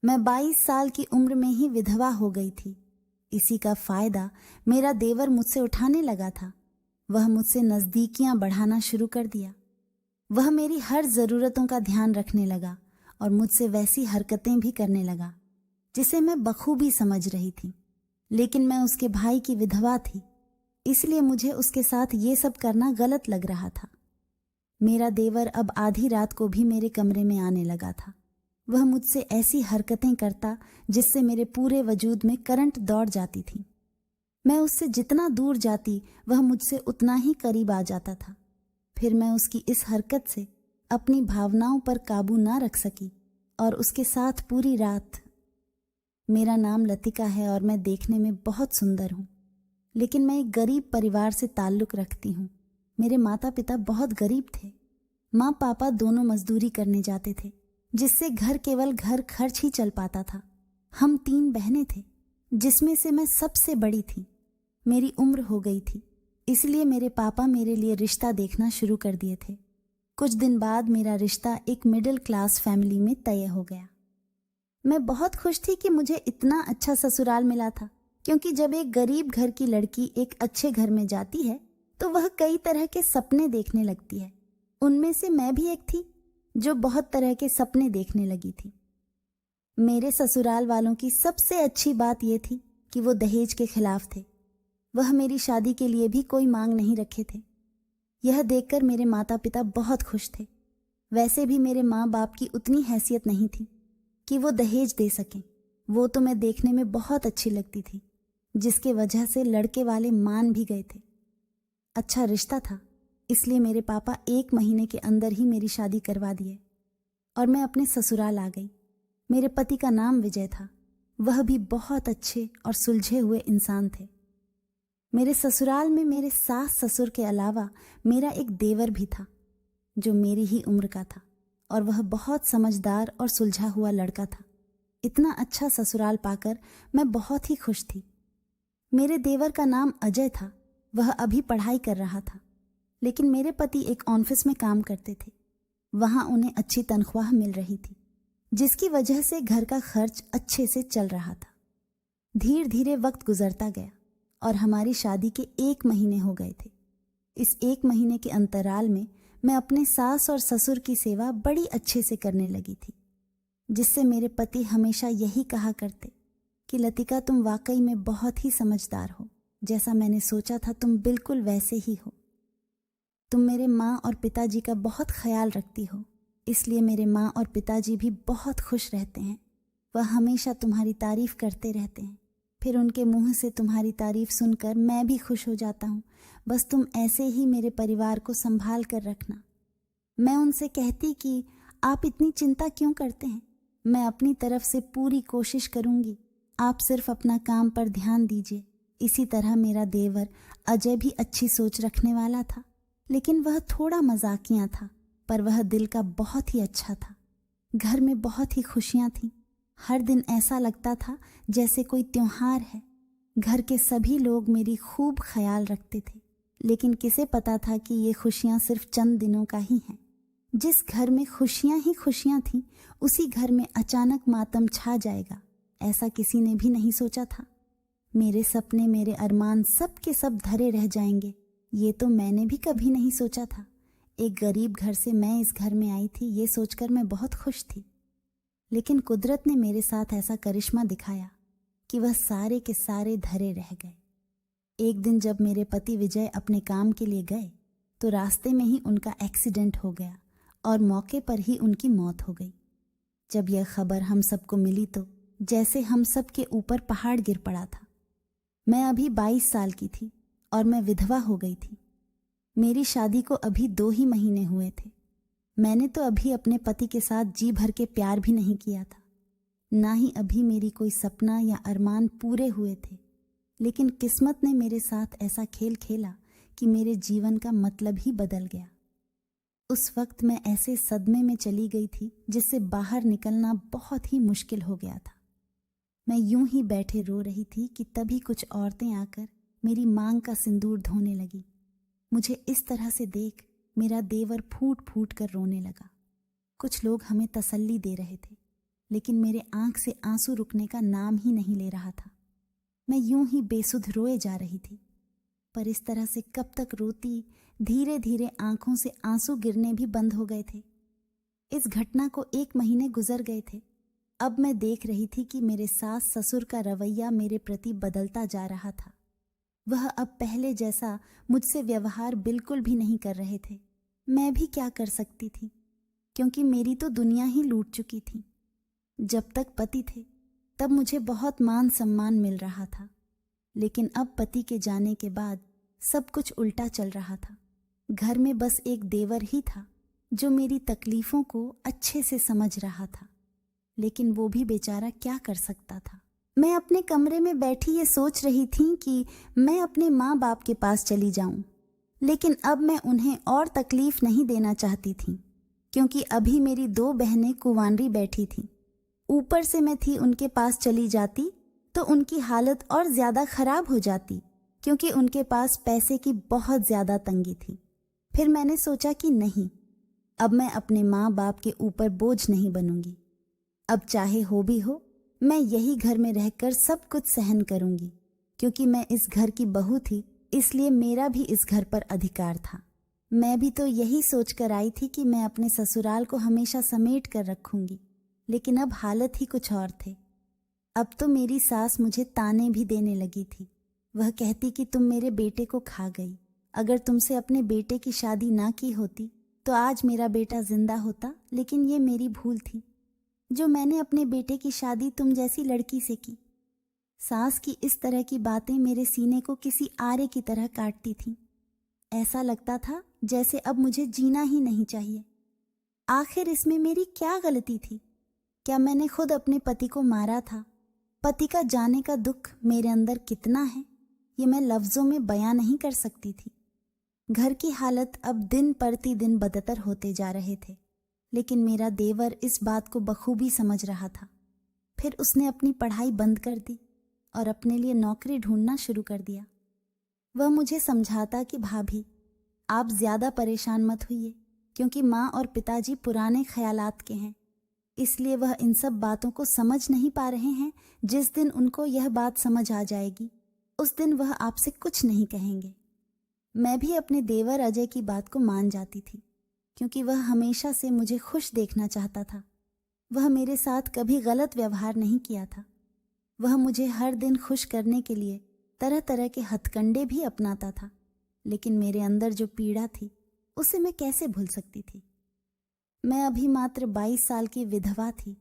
मैं 22 साल की उम्र में ही विधवा हो गई थी। इसी का फायदा मेरा देवर मुझसे उठाने लगा था। वह मुझसे नज़दीकियां बढ़ाना शुरू कर दिया। वह मेरी हर ज़रूरतों का ध्यान रखने लगा और मुझसे वैसी हरकतें भी करने लगा जिसे मैं बखूबी समझ रही थी। लेकिन मैं उसके भाई की विधवा थी, इसलिए मुझे उसके साथ ये सब करना गलत लग रहा था। मेरा देवर अब आधी रात को भी मेरे कमरे में आने लगा था। वह मुझसे ऐसी हरकतें करता जिससे मेरे पूरे वजूद में करंट दौड़ जाती थी। मैं उससे जितना दूर जाती वह मुझसे उतना ही करीब आ जाता था। फिर मैं उसकी इस हरकत से अपनी भावनाओं पर काबू ना रख सकी और उसके साथ पूरी रात। मेरा नाम लतिका है और मैं देखने में बहुत सुंदर हूँ, लेकिन मैं एक गरीब परिवार से ताल्लुक़ रखती हूँ। मेरे माता पिता बहुत गरीब थे। माँ पापा दोनों मजदूरी करने जाते थे, जिससे घर केवल घर खर्च ही चल पाता था। हम 3 बहनें थे, जिसमें से मैं सबसे बड़ी थी। मेरी उम्र हो गई थी, इसलिए मेरे पापा मेरे लिए रिश्ता देखना शुरू कर दिए थे। कुछ दिन बाद मेरा रिश्ता एक मिडिल क्लास फैमिली में तय हो गया। मैं बहुत खुश थी कि मुझे इतना अच्छा ससुराल मिला था, क्योंकि जब एक गरीब घर की लड़की एक अच्छे घर में जाती है तो वह कई तरह के सपने देखने लगती है। उनमें से मैं भी एक थी जो बहुत तरह के सपने देखने लगी थी। मेरे ससुराल वालों की सबसे अच्छी बात यह थी कि वो दहेज के खिलाफ थे। वह मेरी शादी के लिए भी कोई मांग नहीं रखे थे। यह देखकर मेरे माता पिता बहुत खुश थे। वैसे भी मेरे माँ बाप की उतनी हैसियत नहीं थी कि वो दहेज दे सकें। वो तो मैं देखने में बहुत अच्छी लगती थी, जिसके वजह से लड़के वाले मान भी गए थे। अच्छा रिश्ता था, इसलिए मेरे पापा 1 महीने के अंदर ही मेरी शादी करवा दिए और मैं अपने ससुराल आ गई। मेरे पति का नाम विजय था। वह भी बहुत अच्छे और सुलझे हुए इंसान थे। मेरे ससुराल में मेरे सास ससुर के अलावा मेरा एक देवर भी था, जो मेरी ही उम्र का था, और वह बहुत समझदार और सुलझा हुआ लड़का था। इतना अच्छा ससुराल पाकर मैं बहुत ही खुश थी। मेरे देवर का नाम अजय था। वह अभी पढ़ाई कर रहा था, लेकिन मेरे पति एक ऑफिस में काम करते थे। वहाँ उन्हें अच्छी तनख्वाह मिल रही थी, जिसकी वजह से घर का खर्च अच्छे से चल रहा था। धीरे धीरे वक्त गुजरता गया और हमारी शादी के 1 महीने हो गए थे। इस 1 महीने के अंतराल में मैं अपने सास और ससुर की सेवा बड़ी अच्छे से करने लगी थी, जिससे मेरे पति हमेशा यही कहा करते कि लतिका, तुम वाकई में बहुत ही समझदार हो। जैसा मैंने सोचा था तुम बिल्कुल वैसे ही हो। तुम मेरे माँ और पिताजी का बहुत ख्याल रखती हो, इसलिए मेरे माँ और पिताजी भी बहुत खुश रहते हैं। वह हमेशा तुम्हारी तारीफ करते रहते हैं। फिर उनके मुंह से तुम्हारी तारीफ सुनकर मैं भी खुश हो जाता हूँ। बस तुम ऐसे ही मेरे परिवार को संभाल कर रखना। मैं उनसे कहती कि आप इतनी चिंता क्यों करते हैं, मैं अपनी तरफ से पूरी कोशिश करूँगी, आप सिर्फ अपना काम पर ध्यान दीजिए। इसी तरह मेरा देवर अजय भी अच्छी सोच रखने वाला था, लेकिन वह थोड़ा मजाकिया था, पर वह दिल का बहुत ही अच्छा था। घर में बहुत ही खुशियाँ थीं। हर दिन ऐसा लगता था जैसे कोई त्योहार है। घर के सभी लोग मेरी खूब ख्याल रखते थे, लेकिन किसे पता था कि ये खुशियाँ सिर्फ चंद दिनों का ही हैं। जिस घर में खुशियाँ ही खुशियाँ थीं, उसी घर में अचानक मातम छा जाएगा, ऐसा किसी ने भी नहीं सोचा था। मेरे सपने, मेरे अरमान सब के सब धरे रह जाएंगे, ये तो मैंने भी कभी नहीं सोचा था। एक गरीब घर से मैं इस घर में आई थी, ये सोचकर मैं बहुत खुश थी। लेकिन कुदरत ने मेरे साथ ऐसा करिश्मा दिखाया कि वह सारे के सारे धरे रह गए। एक दिन जब मेरे पति विजय अपने काम के लिए गए तो रास्ते में ही उनका एक्सीडेंट हो गया और मौके पर ही उनकी मौत हो गई। जब यह खबर हम सबको मिली तो जैसे हम सब के ऊपर पहाड़ गिर पड़ा था। मैं अभी 22 साल की थी और मैं विधवा हो गई थी। मेरी शादी को अभी 2 ही महीने हुए थे। मैंने तो अभी अपने पति के साथ जी भर के प्यार भी नहीं किया था, ना ही अभी मेरी कोई सपना या अरमान पूरे हुए थे। लेकिन किस्मत ने मेरे साथ ऐसा खेल खेला कि मेरे जीवन का मतलब ही बदल गया। उस वक्त मैं ऐसे सदमे में चली गई थी जिससे बाहर निकलना बहुत ही मुश्किल हो गया था। मैं यूं ही बैठे रो रही थी कि तभी कुछ औरतें आकर मेरी मांग का सिंदूर धोने लगी। मुझे इस तरह से देख मेरा देवर फूट फूट कर रोने लगा। कुछ लोग हमें तसल्ली दे रहे थे लेकिन मेरे आंख से आंसू रुकने का नाम ही नहीं ले रहा था। मैं यूं ही बेसुध रोए जा रही थी। पर इस तरह से कब तक रोती, धीरे धीरे आंखों से आंसू गिरने भी बंद हो गए थे। इस घटना को 1 महीने गुजर गए थे। अब मैं देख रही थी कि मेरे सास ससुर का रवैया मेरे प्रति बदलता जा रहा था। वह अब पहले जैसा मुझसे व्यवहार बिल्कुल भी नहीं कर रहे थे। मैं भी क्या कर सकती थी, क्योंकि मेरी तो दुनिया ही लूट चुकी थी। जब तक पति थे तब मुझे बहुत मान सम्मान मिल रहा था, लेकिन अब पति के जाने के बाद सब कुछ उल्टा चल रहा था। घर में बस एक देवर ही था जो मेरी तकलीफों को अच्छे से समझ रहा था, लेकिन वो भी बेचारा क्या कर सकता था। मैं अपने कमरे में बैठी ये सोच रही थी कि मैं अपने माँ बाप के पास चली जाऊं, लेकिन अब मैं उन्हें और तकलीफ नहीं देना चाहती थी, क्योंकि अभी मेरी 2 बहनें कुंवारी बैठी थीं। ऊपर से मैं थी उनके पास चली जाती तो उनकी हालत और ज़्यादा खराब हो जाती, क्योंकि उनके पास पैसे की बहुत ज़्यादा तंगी थी। फिर मैंने सोचा कि नहीं, अब मैं अपने माँ बाप के ऊपर बोझ नहीं बनूंगी। अब चाहे हो भी हो, मैं यही घर में रहकर सब कुछ सहन करूंगी, क्योंकि मैं इस घर की बहू थी, इसलिए मेरा भी इस घर पर अधिकार था। मैं भी तो यही सोच कर आई थी कि मैं अपने ससुराल को हमेशा समेट कर रखूंगी, लेकिन अब हालत ही कुछ और थे। अब तो मेरी सास मुझे ताने भी देने लगी थी। वह कहती कि तुम मेरे बेटे को खा गई। अगर तुमसे अपने बेटे की शादी ना की होती तो आज मेरा बेटा जिंदा होता, लेकिन ये मेरी भूल थी जो मैंने अपने बेटे की शादी तुम जैसी लड़की से की। सास की इस तरह की बातें मेरे सीने को किसी आरे की तरह काटती थीं। ऐसा लगता था जैसे अब मुझे जीना ही नहीं चाहिए। आखिर इसमें मेरी क्या गलती थी? क्या मैंने खुद अपने पति को मारा था? पति का जाने का दुख मेरे अंदर कितना है ये मैं लफ्जों में बयां नहीं कर सकती थी। घर की हालत अब दिन प्रतिदिन बदतर होते जा रहे थे, लेकिन मेरा देवर इस बात को बखूबी समझ रहा था। फिर उसने अपनी पढ़ाई बंद कर दी और अपने लिए नौकरी ढूंढना शुरू कर दिया। वह मुझे समझाता कि भाभी, आप ज़्यादा परेशान मत होइए, क्योंकि माँ और पिताजी पुराने ख्यालात के हैं, इसलिए वह इन सब बातों को समझ नहीं पा रहे हैं। जिस दिन उनको यह बात समझ आ जाएगी उस दिन वह आपसे कुछ नहीं कहेंगे। मैं भी अपने देवर अजय की बात को मान जाती थी, क्योंकि वह हमेशा से मुझे खुश देखना चाहता था। वह मेरे साथ कभी गलत व्यवहार नहीं किया था। वह मुझे हर दिन खुश करने के लिए तरह तरह के हथकंडे भी अपनाता था, लेकिन मेरे अंदर जो पीड़ा थी उसे मैं कैसे भूल सकती थी। मैं अभी मात्र 22 साल की विधवा थी।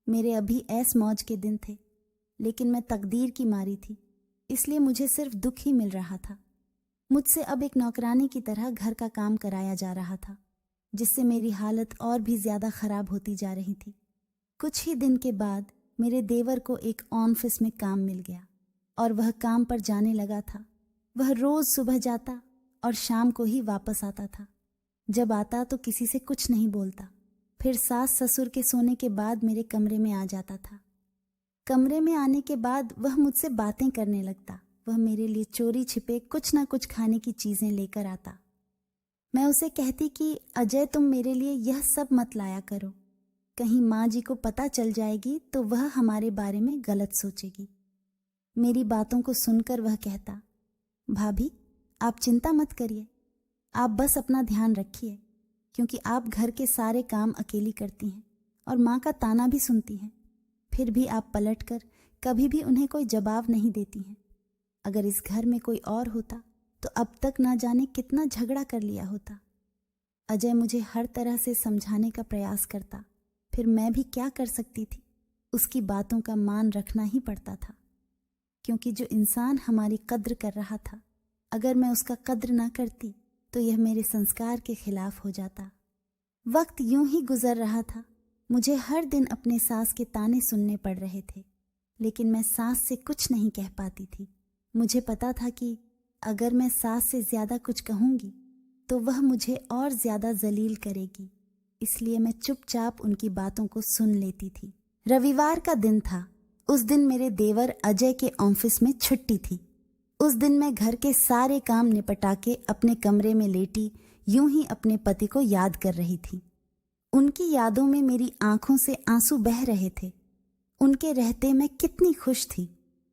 मेरे अभी ऐश मौज के दिन थे, लेकिन मैं तकदीर की मारी थी, इसलिए मुझे सिर्फ दुख ही मिल रहा था। मुझसे अब एक नौकरानी की तरह घर का काम कराया जा रहा था, जिससे मेरी हालत और भी ज़्यादा खराब होती जा रही थी। कुछ ही दिन के बाद मेरे देवर को एक ऑफिस में काम मिल गया और वह काम पर जाने लगा था। वह रोज़ सुबह जाता और शाम को ही वापस आता था। जब आता तो किसी से कुछ नहीं बोलता, फिर सास ससुर के सोने के बाद मेरे कमरे में आ जाता था। कमरे में आने के बाद वह मुझसे बातें करने लगता। वह मेरे लिए चोरी छिपे कुछ ना कुछ खाने की चीज़ें लेकर आता। मैं उसे कहती कि अजय, तुम मेरे लिए यह सब मत लाया करो, कहीं माँ जी को पता चल जाएगी तो वह हमारे बारे में गलत सोचेगी। मेरी बातों को सुनकर वह कहता, भाभी आप चिंता मत करिए, आप बस अपना ध्यान रखिए, क्योंकि आप घर के सारे काम अकेली करती हैं और माँ का ताना भी सुनती हैं, फिर भी आप पलटकर कभी भी उन्हें कोई जवाब नहीं देती हैं। अगर इस घर में कोई और होता तो अब तक ना जाने कितना झगड़ा कर लिया होता। अजय मुझे हर तरह से समझाने का प्रयास करता, फिर मैं भी क्या कर सकती थी। उसकी बातों का मान रखना ही पड़ता था, क्योंकि जो इंसान हमारी कद्र कर रहा था, अगर मैं उसका कद्र ना करती तो यह मेरे संस्कार के खिलाफ हो जाता। वक्त यूं ही गुजर रहा था। मुझे हर दिन अपने सास के ताने सुनने पड़ रहे थे, लेकिन मैं सास से कुछ नहीं कह पाती थी। मुझे पता था कि अगर मैं सास से ज़्यादा कुछ कहूँगी तो वह मुझे और ज़्यादा जलील करेगी, इसलिए मैं चुपचाप उनकी बातों को सुन लेती थी। रविवार का दिन था। उस दिन मेरे देवर अजय के ऑफिस में छुट्टी थी। उस दिन मैं घर के सारे काम निपटा के अपने कमरे में लेटी यूं ही अपने पति को याद कर रही थी। उनकी यादों में मेरी आंखों से आंसू बह रहे थे। उनके रहते मैं कितनी खुश थी,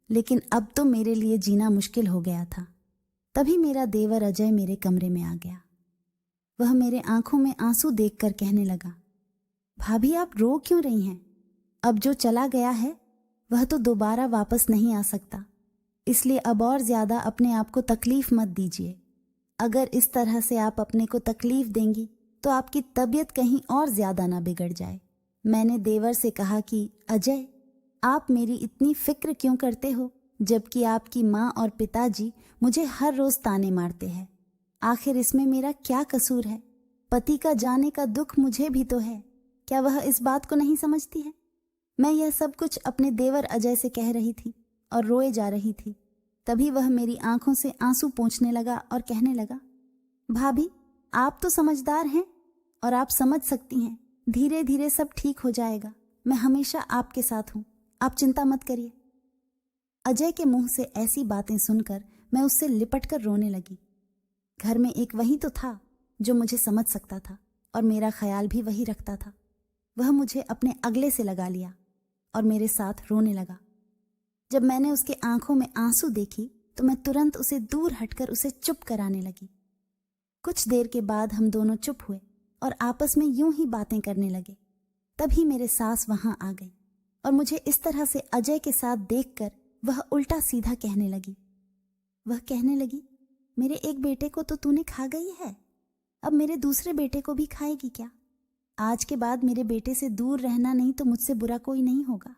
लेकिन अब तो मेरे लिए जीना मुश्किल हो गया था। तभी मेरा देवर अजय मेरे कमरे में आ गया। वह मेरे आंखों में आंसू देखकर कहने लगा, भाभी आप रो क्यों रही हैं? अब जो चला गया है वह तो दोबारा वापस नहीं आ सकता, इसलिए अब और ज्यादा अपने आप को तकलीफ मत दीजिए। अगर इस तरह से आप अपने को तकलीफ देंगी तो आपकी तबीयत कहीं और ज्यादा ना बिगड़ जाए। मैंने देवर से कहा कि अजय, आप मेरी इतनी फिक्र क्यों करते हो, जबकि आपकी माँ और पिताजी मुझे हर रोज ताने मारते हैं। आखिर इसमें मेरा क्या कसूर है? पति का जाने का दुख मुझे भी तो है, क्या वह इस बात को नहीं समझती है? मैं यह सब कुछ अपने देवर अजय से कह रही थी और रोए जा रही थी। तभी वह मेरी आंखों से आंसू पोंछने लगा और कहने लगा, भाभी आप तो समझदार हैं और आप समझ सकती हैं, धीरे धीरे सब ठीक हो जाएगा। मैं हमेशा आपके साथ हूं, आप चिंता मत करिए। अजय के मुंह से ऐसी बातें सुनकर मैं उससे लिपटकर रोने लगी। घर में एक वही तो था जो मुझे समझ सकता था और मेरा ख्याल भी वही रखता था। वह मुझे अपने अगले से लगा लिया और मेरे साथ रोने लगा। जब मैंने उसके आंखों में आंसू देखी तो मैं तुरंत उसे दूर हटकर उसे चुप कराने लगी। कुछ देर के बाद हम दोनों चुप हुए और आपस में यूं ही बातें करने लगे। तभी मेरे सास वहां आ गई और मुझे इस तरह से अजय के साथ देखकर वह उल्टा सीधा कहने लगी। वह कहने लगी, मेरे एक बेटे को तो तूने खा गई है, अब मेरे दूसरे बेटे को भी खाएगी क्या? आज के बाद मेरे बेटे से दूर रहना, नहीं तो मुझसे बुरा कोई नहीं होगा।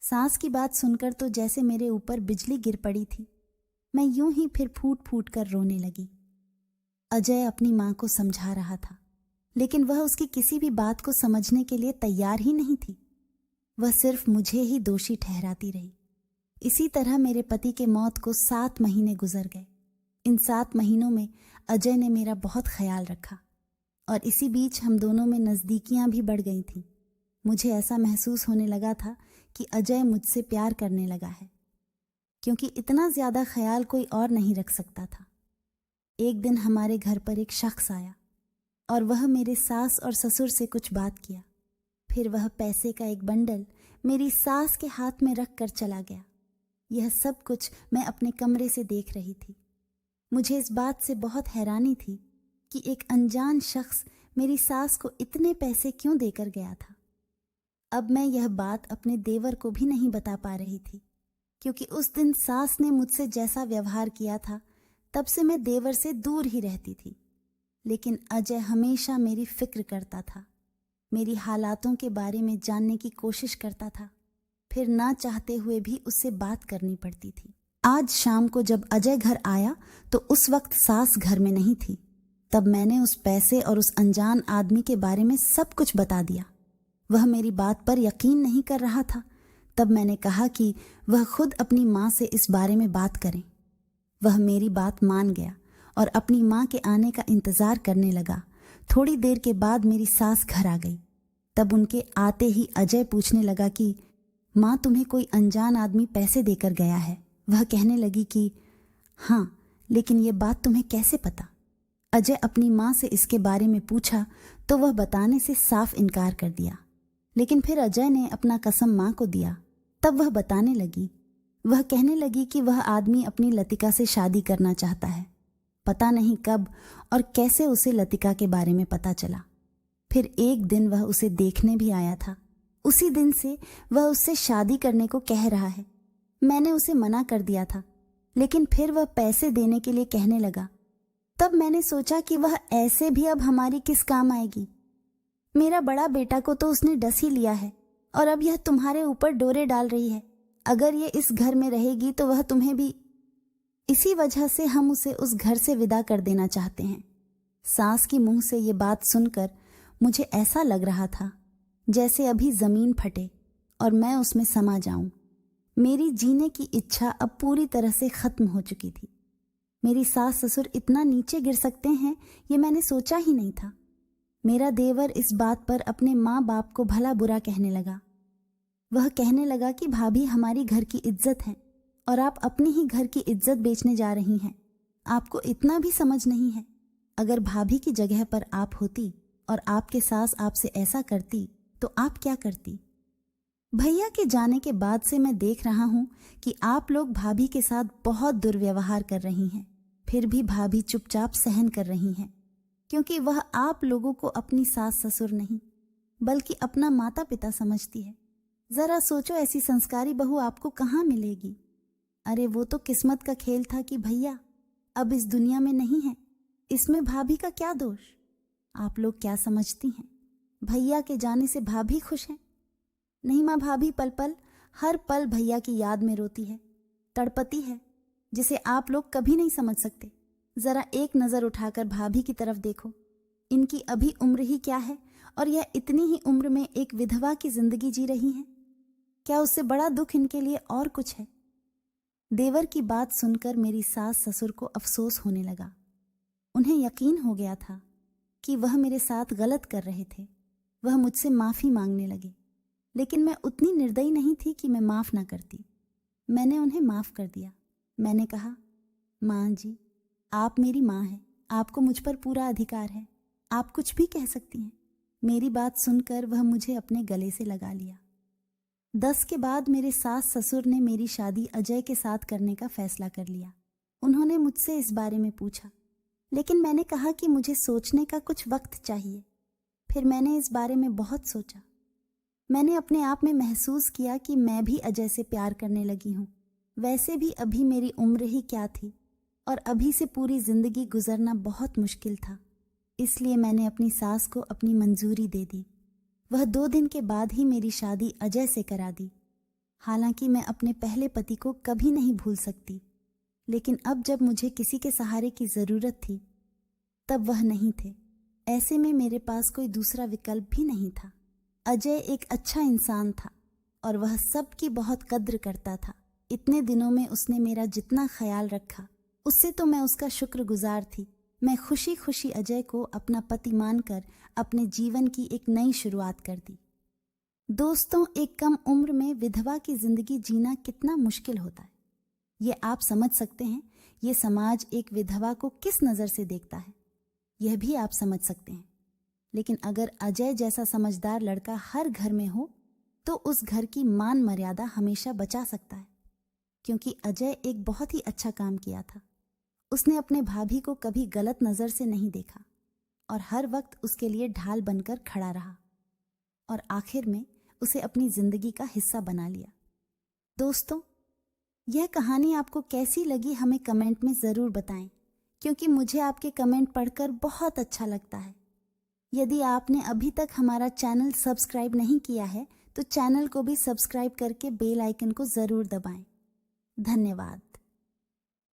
सास की बात सुनकर तो जैसे मेरे ऊपर बिजली गिर पड़ी थी। मैं यूं ही फिर फूट फूट कर रोने लगी। अजय अपनी मां को समझा रहा था, लेकिन वह उसकी किसी भी बात को समझने के लिए तैयार ही नहीं थी। वह सिर्फ मुझे ही दोषी ठहराती रही। इसी तरह मेरे पति के मौत को 7 महीने गुजर गए। इन 7 महीनों में अजय ने मेरा बहुत ख्याल रखा और इसी बीच हम दोनों में नज़दीकियां भी बढ़ गई थीं। मुझे ऐसा महसूस होने लगा था कि अजय मुझसे प्यार करने लगा है, क्योंकि इतना ज़्यादा ख्याल कोई और नहीं रख सकता था। एक दिन हमारे घर पर एक शख्स आया और वह मेरे सास और ससुर से कुछ बात किया। फिर वह पैसे का एक बंडल मेरी सास के हाथ में रख कर चला गया। यह सब कुछ मैं अपने कमरे से देख रही थी। मुझे इस बात से बहुत हैरानी थी कि एक अनजान शख्स मेरी सास को इतने पैसे क्यों देकर गया था। अब मैं यह बात अपने देवर को भी नहीं बता पा रही थी, क्योंकि उस दिन सास ने मुझसे जैसा व्यवहार किया था तब से मैं देवर से दूर ही रहती थी। लेकिन अजय हमेशा मेरी फिक्र करता था, मेरी हालातों के बारे में जानने की कोशिश करता था। फिर ना चाहते हुए भी उससे बात करनी पड़ती थी। आज शाम को जब अजय घर आया तो उस वक्त सास घर में नहीं थी। तब मैंने उस पैसे और उस अनजान आदमी के बारे में सब कुछ बता दिया। वह मेरी बात पर यकीन नहीं कर रहा था। तब मैंने कहा कि वह खुद अपनी माँ से इस बारे में बात करें। वह मेरी बात मान गया और अपनी माँ के आने का इंतजार करने लगा। थोड़ी देर के बाद मेरी सास घर आ गई। तब उनके आते ही अजय पूछने लगा कि माँ, तुम्हें कोई अनजान आदमी पैसे देकर गया है? वह कहने लगी कि हाँ, लेकिन ये बात तुम्हें कैसे पता? अजय अपनी माँ से इसके बारे में पूछा तो वह बताने से साफ इनकार कर दिया। लेकिन फिर अजय ने अपना कसम माँ को दिया। तब वह बताने लगी। वह कहने लगी कि वह आदमी अपनी लतिका से शादी करना चाहता है। पता नहीं कब और कैसे उसे लतिका के बारे में पता चला। फिर एक दिन वह उसे देखने भी आया था। उसी दिन से वह उससे शादी करने को कह रहा है। मैंने उसे मना कर दिया था, लेकिन फिर वह पैसे देने के लिए कहने लगा। तब मैंने सोचा कि वह ऐसे भी अब हमारी किस काम आएगी। मेरा बड़ा बेटा को तो उसने डस ही लिया है और अब यह तुम्हारे ऊपर डोरे डाल रही है। अगर ये इस घर में रहेगी तो वह तुम्हें भी। इसी वजह से हम उसे उस घर से विदा कर देना चाहते हैं। सास की मुंह से ये बात सुनकर मुझे ऐसा लग रहा था जैसे अभी जमीन फटे और मैं उसमें समा जाऊं। मेरी जीने की इच्छा अब पूरी तरह से खत्म हो चुकी थी। मेरी सास ससुर इतना नीचे गिर सकते हैं ये मैंने सोचा ही नहीं था। मेरा देवर इस बात पर अपने माँ बाप को भला बुरा कहने लगा। वह कहने लगा कि भाभी हमारी घर की इज्जत है और आप अपनी ही घर की इज्जत बेचने जा रही हैं। आपको इतना भी समझ नहीं है। अगर भाभी की जगह पर आप होती और आपके सास आपसे ऐसा करती तो आप क्या करती? भैया के जाने के बाद से मैं देख रहा हूं कि आप लोग भाभी के साथ बहुत दुर्व्यवहार कर रही हैं। फिर भी भाभी चुपचाप सहन कर रही हैं, क्योंकि वह आप लोगों को अपनी सास ससुर नहीं बल्कि अपना माता पिता समझती है। जरा सोचो, ऐसी संस्कारी बहू आपको कहाँ मिलेगी? अरे वो तो किस्मत का खेल था कि भैया अब इस दुनिया में नहीं है। इसमें भाभी का क्या दोष? आप लोग क्या समझती हैं? भैया के जाने से भाभी खुश हैं? नहीं माँ, भाभी पल पल हर पल भैया की याद में रोती है, तड़पती है, जिसे आप लोग कभी नहीं समझ सकते। जरा एक नजर उठाकर भाभी की तरफ देखो। इनकी अभी उम्र ही क्या है और यह इतनी ही उम्र में एक विधवा की जिंदगी जी रही हैं। क्या उससे बड़ा दुख इनके लिए और कुछ है? देवर की बात सुनकर मेरी सास ससुर को अफसोस होने लगा। उन्हें यकीन हो गया था कि वह मेरे साथ गलत कर रहे थे। वह मुझसे माफी मांगने लगे, लेकिन मैं उतनी निर्दयी नहीं थी कि मैं माफ ना करती। मैंने उन्हें माफ कर दिया। मैंने कहा, माँ जी, आप मेरी माँ हैं, आपको मुझ पर पूरा अधिकार है, आप कुछ भी कह सकती हैं। मेरी बात सुनकर वह मुझे अपने गले से लगा लिया। 10 के बाद मेरे सास ससुर ने मेरी शादी अजय के साथ करने का फैसला कर लिया। उन्होंने मुझसे इस बारे में पूछा, लेकिन मैंने कहा कि मुझे सोचने का कुछ वक्त चाहिए। फिर मैंने इस बारे में बहुत सोचा। मैंने अपने आप में महसूस किया कि मैं भी अजय से प्यार करने लगी हूँ। वैसे भी अभी मेरी उम्र ही क्या थी और अभी से पूरी जिंदगी गुजरना बहुत मुश्किल था। इसलिए मैंने अपनी सास को अपनी मंजूरी दे दी। वह 2 दिन के बाद ही मेरी शादी अजय से करा दी। हालांकि मैं अपने पहले पति को कभी नहीं भूल सकती, लेकिन अब जब मुझे किसी के सहारे की ज़रूरत थी तब वह नहीं थे। ऐसे में मेरे पास कोई दूसरा विकल्प भी नहीं था। अजय एक अच्छा इंसान था और वह सबकी बहुत कद्र करता था। इतने दिनों में उसने मेरा जितना ख्याल रखा, उससे तो मैं उसका शुक्रगुजार थी। मैं खुशी खुशी अजय को अपना पति मानकर अपने जीवन की एक नई शुरुआत कर दी। दोस्तों, एक कम उम्र में विधवा की जिंदगी जीना कितना मुश्किल होता है, ये आप समझ सकते हैं। ये समाज एक विधवा को किस नज़र से देखता है, यह भी आप समझ सकते हैं। लेकिन अगर अजय जैसा समझदार लड़का हर घर में हो तो उस घर की मान मर्यादा हमेशा बचा सकता है, क्योंकि अजय एक बहुत ही अच्छा काम किया था। उसने अपने भाभी को कभी गलत नज़र से नहीं देखा और हर वक्त उसके लिए ढाल बनकर खड़ा रहा और आखिर में उसे अपनी जिंदगी का हिस्सा बना लिया। दोस्तों, यह कहानी आपको कैसी लगी हमें कमेंट में ज़रूर बताएं, क्योंकि मुझे आपके कमेंट पढ़कर बहुत अच्छा लगता है। यदि आपने अभी तक हमारा चैनल सब्सक्राइब नहीं किया है तो चैनल को भी सब्सक्राइब करके बेल आइकन को ज़रूर दबाएं। धन्यवाद।